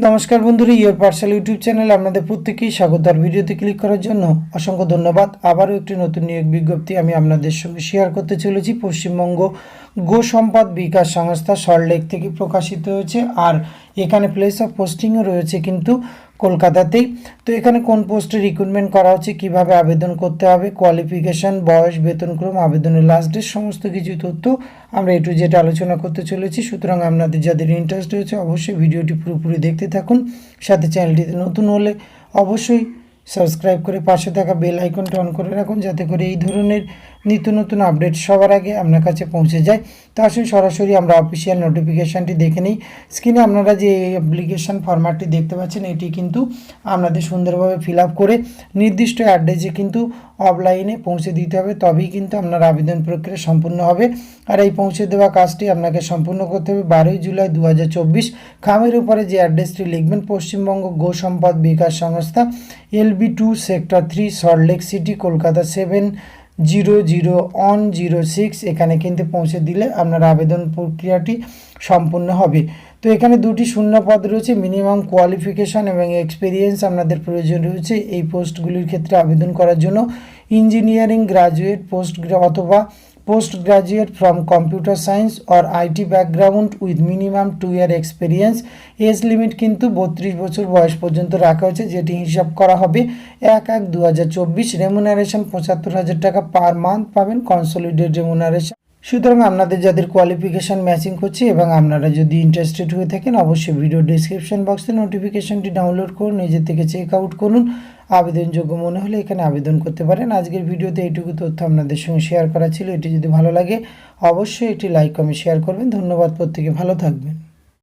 নমস্কার বন্ধুরা, your parcel YouTube চ্যানেলে আপনাদের প্রত্যেকেই স্বাগত। আর ভিডিওতে ক্লিক করার জন্য অসংখ্য ধন্যবাদ। আবারও একটি নতুন নিয়োগ বিজ্ঞপ্তি আমি আপনাদের সঙ্গে শেয়ার করতে চলেছি। পশ্চিমবঙ্গ গো সম্পদ বিকাশ সংস্থা সল্টলেক থেকে প্রকাশিত হয়েছে। আর এখানে প্লেস অফ পোস্টিংও রয়েছে কিন্তু কলকাতাতেই। তো এখানে কোন পোস্টে রিক্রুটমেন্ট করা হচ্ছে, কিভাবে আবেদন করতে হবে, কোয়ালিফিকেশান, বয়স, বেতনক্রম, আবেদনের লাস্ট ডেট, সমস্ত কিছু তথ্য আমরা একটু যেটা আলোচনা করতে চলেছি। সুতরাং আপনাদের যাদের ইন্টারেস্ট রয়েছে অবশ্যই ভিডিওটি পুরোপুরি দেখতে থাকুন। সাথে চ্যানেলটিতে নতুন হলে অবশ্যই সাবস্ক্রাইব করে পাশে থাকা বেল আইকনটা অন করে রাখুন, যাতে করে এই ধরনের নিত্য নতুন আপডেট সবার আগে আপনার কাছে পৌঁছে যায়। তো আসুন সরাসরি আমরা অফিসিয়াল নোটিফিকেশানটি দেখে নিই। স্ক্রিনে আপনারা যে এই অ্যাপ্লিকেশান ফরম্যাটটি দেখতে পাচ্ছেন, এটি কিন্তু আপনাদের সুন্দরভাবে ফিল আপ করে নির্দিষ্ট অ্যাড্রেসে কিন্তু অফলাইনে পৌঁছে দিতে হবে, তবেই কিন্তু আপনার আবেদন প্রক্রিয়া সম্পূর্ণ হবে। আর এই পৌঁছে দেওয়া কাজটি আপনাকে সম্পূর্ণ করতে হবে 12 জুলাই 2024। খামের উপরে যে অ্যাড্রেসটি লিখবেন, পশ্চিমবঙ্গ গো সম্পদ বিকাশ সংস্থা, LB2 sector 3, Salt Lake city, Kolkata 700106। এখানে কিন্তু পৌঁছে দিলে আপনার আবেদন প্রক্রিয়াটি সম্পূর্ণ হবে। তো এখানে দুটি শূন্য পদ রয়েছে। মিনিমাম কোয়ালিফিকেশান এবং এক্সপিরিয়েন্স আপনাদের প্রয়োজন রয়েছে এই পোস্টগুলির ক্ষেত্রে আবেদন করার জন্য। ইঞ্জিনিয়ারিং গ্রাজুয়েট অথবা post graduate from computer science or IT background with minimum 2 year experience. Age limit কিন্তু 32 বছর বয়স পর্যন্ত রাখা হয়েছে, যেটি হিসাব করা হবে 1/1/2024। রেমুনারেশন 75,000 টাকা পার মান্থ পাবেন, কনসলিডেট রেমুনারেশন। সুতরাং আপনাদের যাদের কোয়ালিফিকেশান ম্যাচিং করছে এবং আপনারা যদি ইন্টারেস্টেড হয়ে থাকেন অবশ্যই ভিডিও ডিসক্রিপশন বক্সে নোটিফিকেশানটি ডাউনলোড করুন, নিজের থেকে চেক আউট করুন। আবেদনযোগ্য মনে হলে এখানে আবেদন করতে পারেন। আজকের ভিডিওতে এইটুকু তথ্য আপনাদের সঙ্গে শেয়ার করা ছিল। এটি যদি ভালো লাগে অবশ্যই এটি লাইক কমেন্ট শেয়ার করবেন। ধন্যবাদ, প্রত্যেকে ভালো থাকবেন।